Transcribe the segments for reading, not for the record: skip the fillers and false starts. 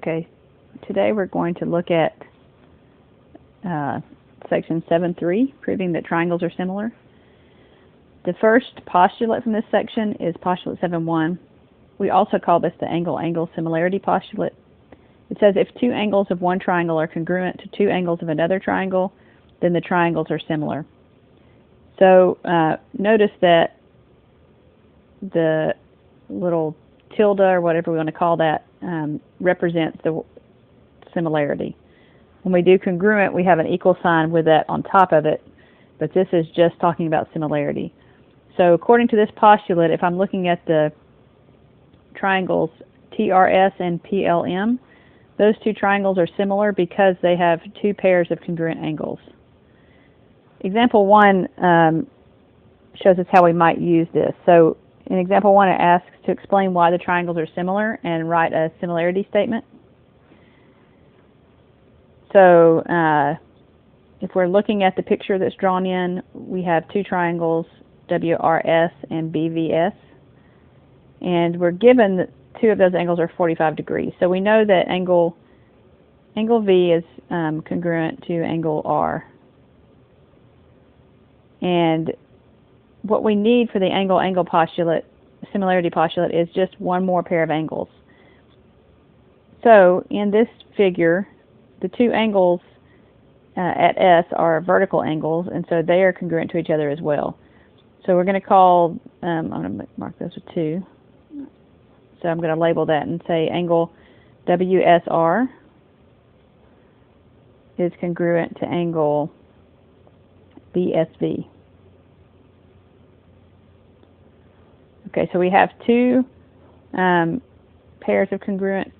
Okay, today we're going to look at section 7.3, proving that triangles are similar. The first postulate from this section is postulate 7.1. We also call this the angle-angle similarity postulate. It says if two angles of one triangle are congruent to two angles of another triangle, then the triangles are similar. So notice that the little tilde, or whatever we want to call that, represents the similarity. When we do congruent, we have an equal sign with that on top of it, but this is just talking about similarity. So according to this postulate, if I'm looking at the triangles TRS and PLM, those two triangles are similar because they have two pairs of congruent angles. Example 1 shows us how we might use this. So in example 1, it asks to explain why the triangles are similar and write a similarity statement. So if we're looking at the picture that's drawn in, we have two triangles, WRS and BVS, and we're given that two of those angles are 45 degrees. So we know that angle V is congruent to angle R. And what we need for the angle-angle postulate, similarity postulate, is just one more pair of angles. So in this figure, the two angles at S are vertical angles, and so they are congruent to each other as well. So we're going to call, I'm going to mark those with 2. So I'm going to label that and say angle WSR is congruent to angle BSV. Okay, so we have two pairs of congruent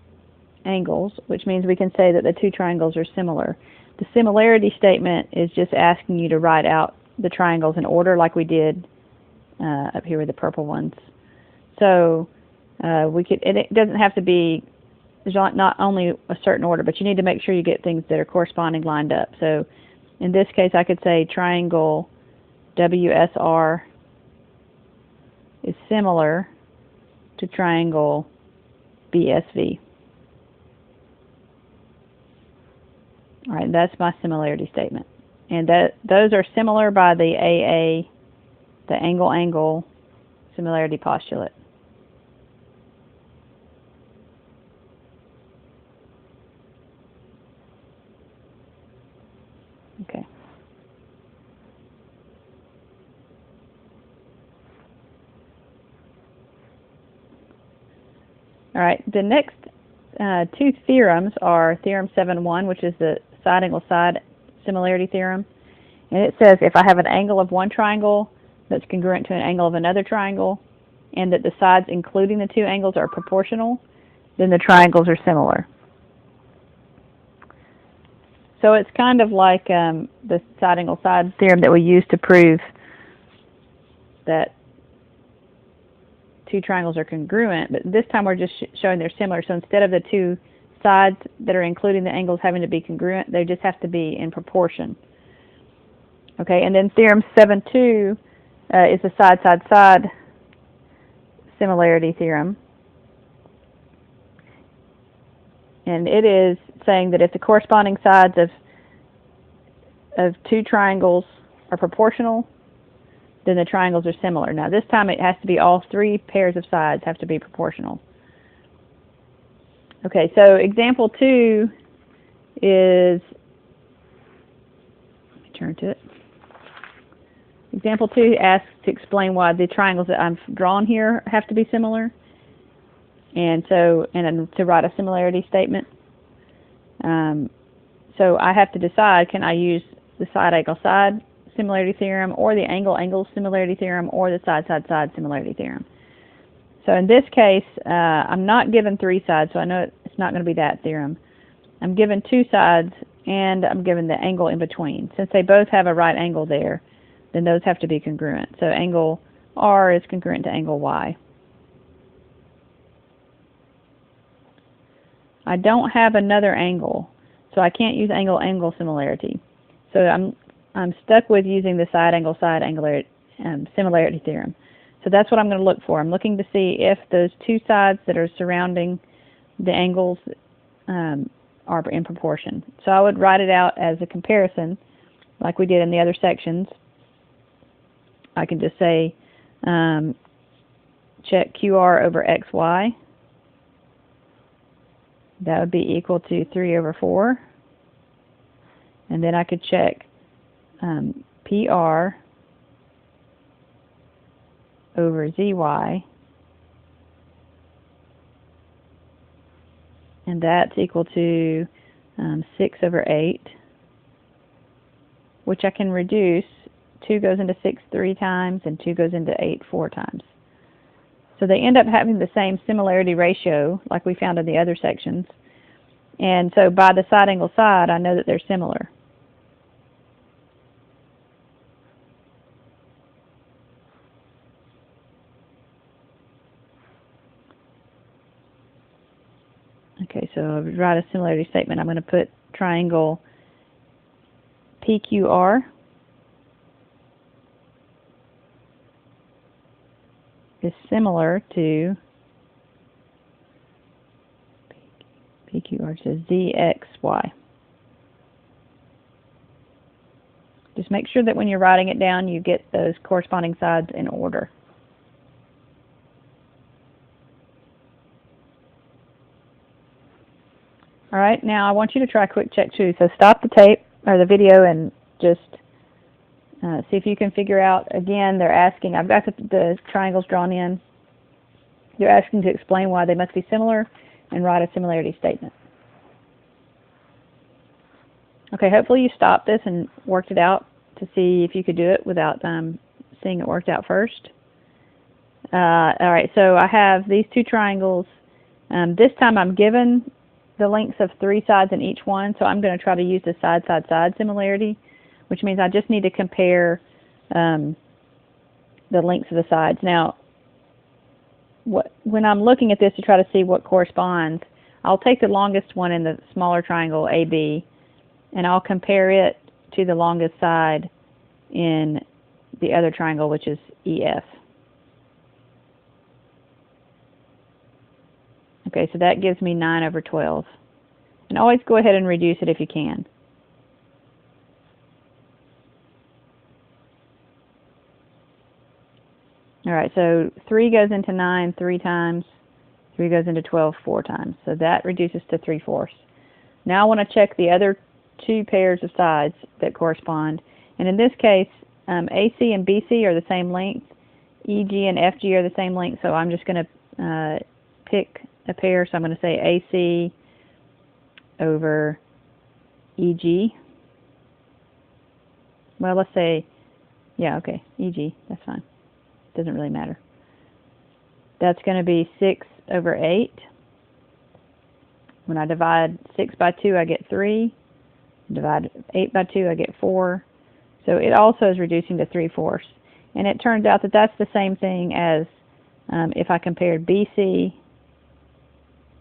angles, which means we can say that the two triangles are similar. The similarity statement is just asking you to write out the triangles in order like we did up here with the purple ones. So it doesn't have to be not only a certain order, but you need to make sure you get things that are corresponding lined up. So in this case, I could say triangle WSR is similar to triangle BSV. All right, that's my similarity statement. And those are similar by the AA, the angle-angle similarity postulate. Okay. All right, the next two theorems are Theorem 7.1, which is the side-angle-side similarity theorem. And it says if I have an angle of one triangle that's congruent to an angle of another triangle, and that the sides including the two angles are proportional, then the triangles are similar. So it's kind of like the side-angle-side theorem that we use to prove that two triangles are congruent, but this time we're just showing they're similar. So instead of the two sides that are including the angles having to be congruent, they just have to be in proportion. Okay, and then Theorem 7.2 is the side-side-side similarity theorem. And it is saying that if the corresponding sides of two triangles are proportional, then the triangles are similar. Now this time it has to be all three pairs of sides have to be proportional. Okay, so example 2 is, let me turn to it. Example 2 asks to explain why the triangles that I've drawn here have to be similar, and to write a similarity statement. So I have to decide, can I use the side-angle-side similarity theorem, or the angle-angle similarity theorem, or the side-side-side similarity theorem. So in this case, I'm not given three sides, so I know it's not going to be that theorem. I'm given two sides, and I'm given the angle in between. Since they both have a right angle there, then those have to be congruent. So angle R is congruent to angle Y. I don't have another angle, so I can't use angle-angle similarity. So I'm stuck with using the side-angle-side similarity theorem. So that's what I'm going to look for. I'm looking to see if those two sides that are surrounding the angles are in proportion. So I would write it out as a comparison like we did in the other sections. I can just say check QR over XY. That would be equal to 3 over 4. And then I could check PR over ZY. And that's equal to 6 over 8, which I can reduce. 2 goes into 6 3 times, and 2 goes into 8 4 times. So they end up having the same similarity ratio like we found in the other sections. And so by the side angle side, I know that they're similar. Okay, so I'll write a similarity statement. I'm going to put triangle PQR is similar to PQR, so ZXY. Just make sure that when you're writing it down, you get those corresponding sides in order. All right, now I want you to try quick check 2. So stop the tape or the video and just see if you can figure out. Again, they're asking, I've got the triangles drawn in. They're asking to explain why they must be similar and write a similarity statement. Okay, hopefully you stopped this and worked it out to see if you could do it without seeing it worked out first. All right, so I have these 2 triangles. This time I'm given the lengths of 3 sides in each one, so I'm going to try to use the side-side-side similarity, which means I just need to compare the lengths of the sides. Now, when I'm looking at this to try to see what corresponds, I'll take the longest one in the smaller triangle AB, and I'll compare it to the longest side in the other triangle, which is EF. Okay, so that gives me 9 over 12. And always go ahead and reduce it if you can. All right, so 3 goes into 9 3 times. 3 goes into 12 4 times. So that reduces to 3/4. Now I want to check the other 2 pairs of sides that correspond. And in this case, AC and BC are the same length. EG and FG are the same length. So I'm just going to pick a pair, so I'm going to say AC over EG. Well, let's say, yeah, okay, EG, that's fine. Doesn't really matter. That's going to be 6 over 8. When I divide 6 by 2, I get 3. Divide 8 by 2, I get 4. So it also is reducing to 3/4. And it turns out that that's the same thing as if I compared BC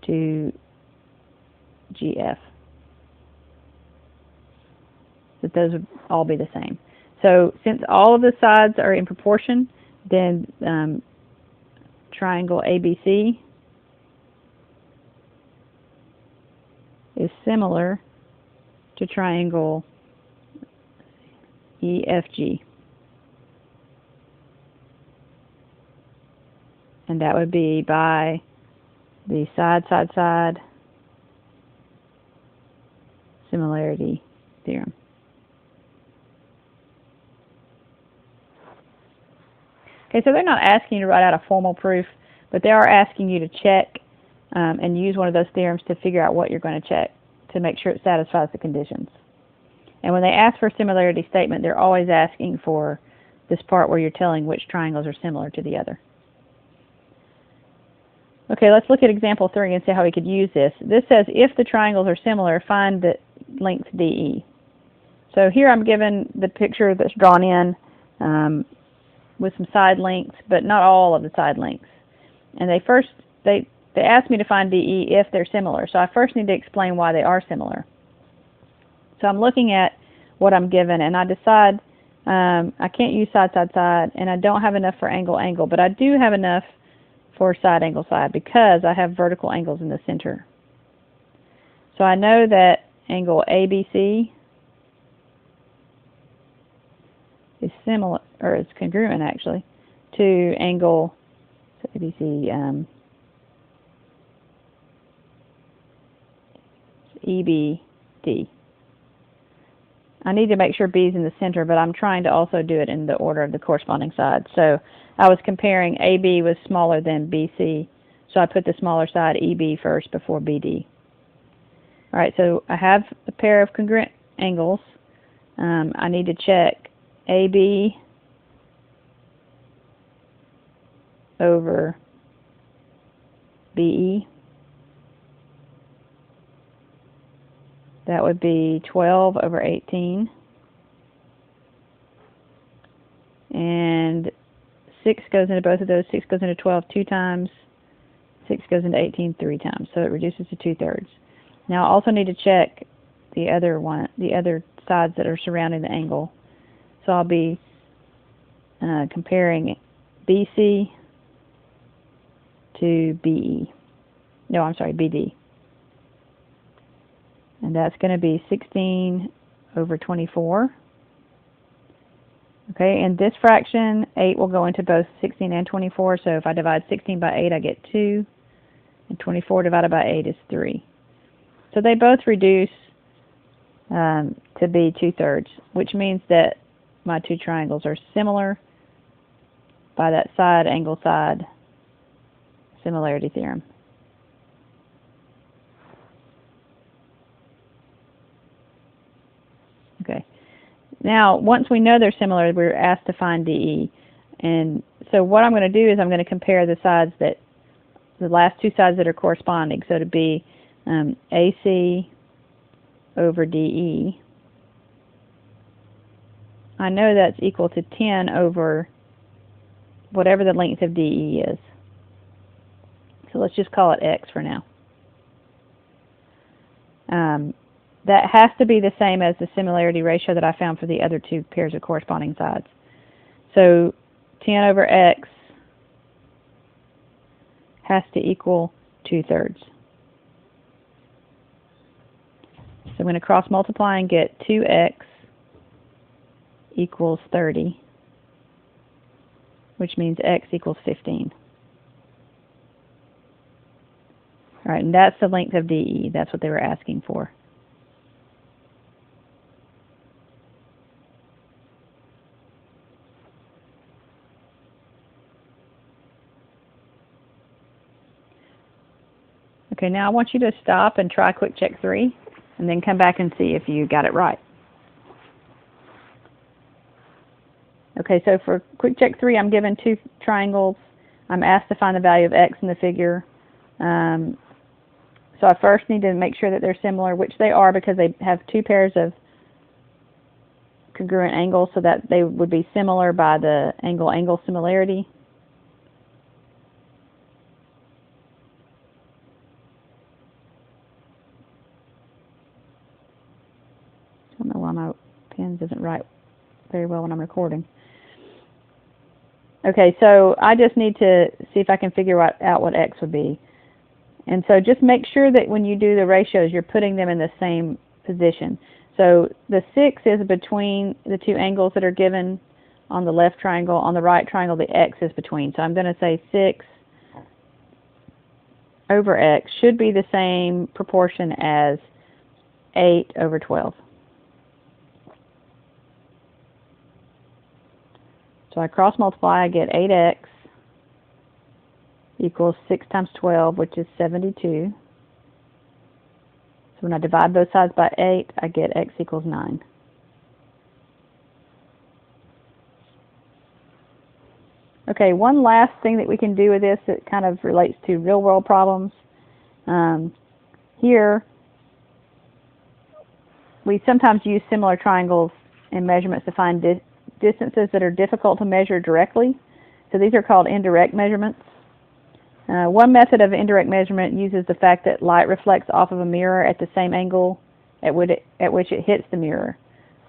to GF. That those would all be the same. So since all of the sides are in proportion, then triangle ABC is similar to triangle EFG. And that would be by the side-side-side similarity theorem. Okay, so they're not asking you to write out a formal proof, but they are asking you to check and use one of those theorems to figure out what you're going to check to make sure it satisfies the conditions. And when they ask for a similarity statement, they're always asking for this part where you're telling which triangles are similar to the other. Okay, let's look at example 3 and see how we could use this. This says if the triangles are similar, find the length DE. So here I'm given the picture that's drawn in with some side lengths, but not all of the side lengths. And they asked me to find DE if they're similar. So I first need to explain why they are similar. So I'm looking at what I'm given, and I decide I can't use side-side-side, and I don't have enough for angle-angle, but I do have enough for side-angle-side because I have vertical angles in the center. So I know that angle ABC is similar, or it's congruent actually, to angle ABC EBD. I need to make sure B is in the center, but I'm trying to also do it in the order of the corresponding sides. So I was comparing AB was smaller than BC, so I put the smaller side EB first before BD. All right, so I have a pair of congruent angles. I need to check AB over BE. That would be 12 over 18. And 6 goes into both of those. 6 goes into 12 2 times. 6 goes into 18 3 times. So it reduces to 2/3. Now I also need to check the other sides that are surrounding the angle. So I'll be comparing BC to BE. No, I'm sorry, BD. And that's going to be 16 over 24. Okay, in this fraction, 8 will go into both 16 and 24. So if I divide 16 by 8, I get 2. And 24 divided by 8 is 3. So they both reduce to be 2/3, which means that my two triangles are similar by that side angle side similarity theorem. Okay. Now, once we know they're similar, we're asked to find DE. And so what I'm going to do is I'm going to compare the sides that, the last two sides that are corresponding. So to be AC over DE, I know that's equal to 10 over whatever the length of DE is. So let's just call it X for now. That has to be the same as the similarity ratio that I found for the other two pairs of corresponding sides. So 10 over X has to equal 2/3. So I'm going to cross multiply and get 2X equals 30, which means X equals 15. All right, and that's the length of DE. That's what they were asking for. Okay, now I want you to stop and try quick check 3, and then come back and see if you got it right. Okay, so for quick check 3, I'm given two triangles. I'm asked to find the value of X in the figure. So I first need to make sure that they're similar, which they are because they have two pairs of congruent angles, so that they would be similar by the angle-angle similarity. I don't know why my pen doesn't write very well when I'm recording. Okay, so I just need to see if I can figure out what X would be. And so just make sure that when you do the ratios, you're putting them in the same position. So the 6 is between the two angles that are given on the left triangle. On the right triangle, the X is between. So I'm going to say 6 over X should be the same proportion as 8 over 12. So I cross multiply, I get 8X equals 6 times 12, which is 72. So when I divide both sides by 8, I get X equals 9. Okay, one last thing that we can do with this that kind of relates to real-world problems. Here, we sometimes use similar triangles in measurements to find distances that are difficult to measure directly. So these are called indirect measurements. One method of indirect measurement uses the fact that light reflects off of a mirror at the same angle at which it hits the mirror.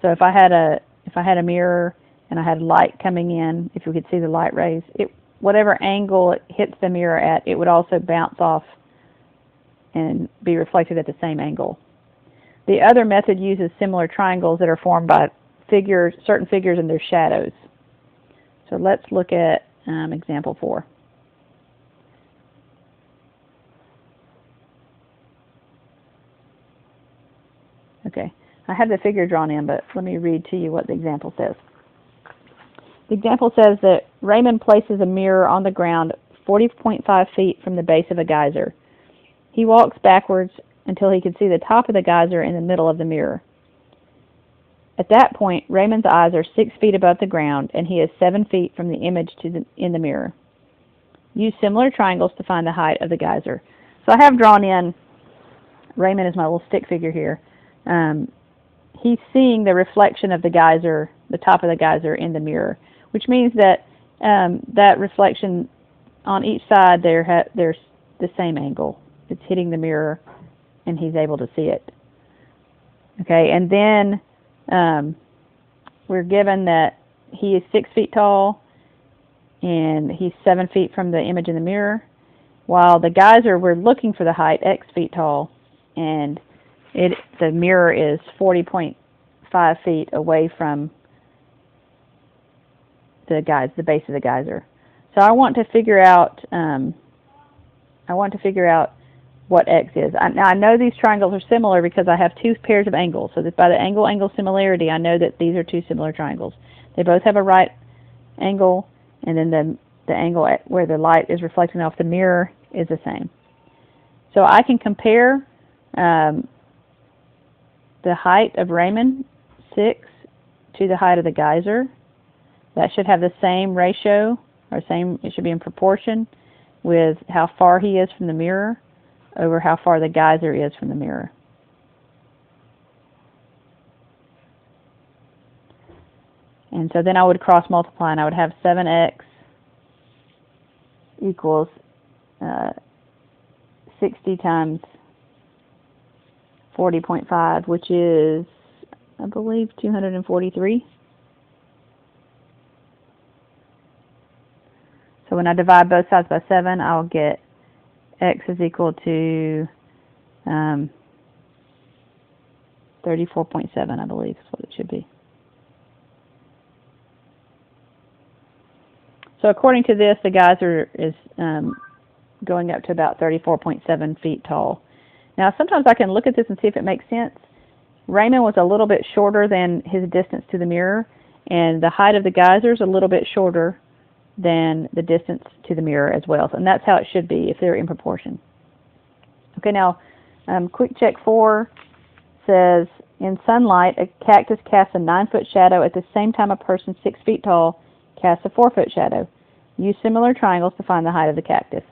So if I had a mirror and I had light coming in, if you could see the light rays, whatever angle it hits the mirror at, it would also bounce off and be reflected at the same angle. The other method uses similar triangles that are formed by certain figures and their shadows. So let's look at example 4. Okay, I have the figure drawn in, but let me read to you what the example says. The example says that Raymond places a mirror on the ground 40.5 feet from the base of a geyser. He walks backwards until he can see the top of the geyser in the middle of the mirror. At that point, Raymond's eyes are 6 feet above the ground, and he is 7 feet from the image in the mirror. Use similar triangles to find the height of the geyser. So I have drawn in Raymond as my little stick figure here. He's seeing the reflection of the geyser, the top of the geyser, in the mirror, which means that that reflection on each side there's the same angle. It's hitting the mirror, and he's able to see it. Okay, and then we're given that he is 6 feet tall, and he's 7 feet from the image in the mirror, while the geyser, we're looking for the height, X feet tall, and the mirror is 40.5 feet away from the base of the geyser. So I want to figure out what X is. Now I know these triangles are similar because I have two pairs of angles. So that by the angle-angle similarity, I know that these are two similar triangles. They both have a right angle, and then the angle where the light is reflecting off the mirror is the same. So I can compare the height of Raymond, 6, to the height of the geyser. That should have the same ratio, or it should be in proportion with how far he is from the mirror over how far the geyser is from the mirror. And so then I would cross multiply, and I would have 7x equals 60 times 40.5, which is, I believe, 243. So when I divide both sides by 7, I'll get x is equal to 34.7, I believe is what it should be. So according to this, the geyser is going up to about 34.7 feet tall. Now sometimes I can look at this and see if it makes sense. Raymond was a little bit shorter than his distance to the mirror, and the height of the geyser is a little bit shorter than the distance to the mirror as well. And that's how it should be if they're in proportion. Okay, now quick check 4 says, in sunlight, a cactus casts a 9-foot shadow at the same time a person 6 feet tall casts a 4-foot shadow. Use similar triangles to find the height of the cactus.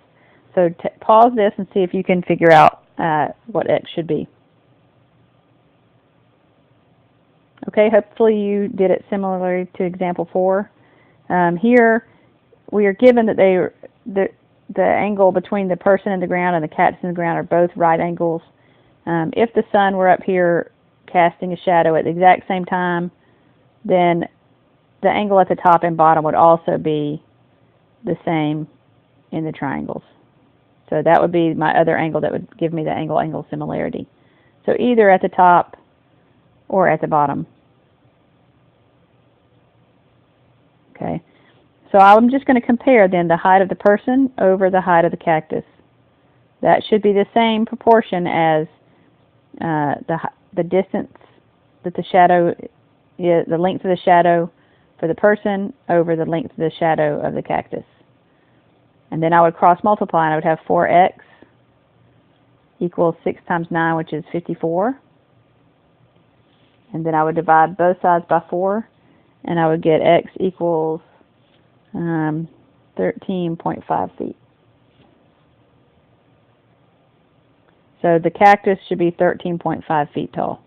So pause this and see if you can figure out what X should be. Okay, hopefully you did it similarly to example 4. Here we are given that the angle between the person in the ground and the cactus in the ground are both right angles. If the sun were up here casting a shadow at the exact same time, then the angle at the top and bottom would also be the same in the triangles. So that would be my other angle that would give me the angle-angle similarity. So either at the top or at the bottom. Okay. So I'm just going to compare then the height of the person over the height of the cactus. That should be the same proportion as the distance that the shadow is, the length of the shadow for the person over the length of the shadow of the cactus. And then I would cross multiply, and I would have 4x equals 6 times 9, which is 54. And then I would divide both sides by 4, and I would get x equals 13.5 feet. So the cactus should be 13.5 feet tall.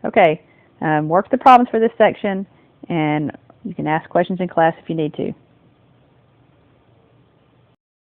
Okay, work the problems for this section, and you can ask questions in class if you need to.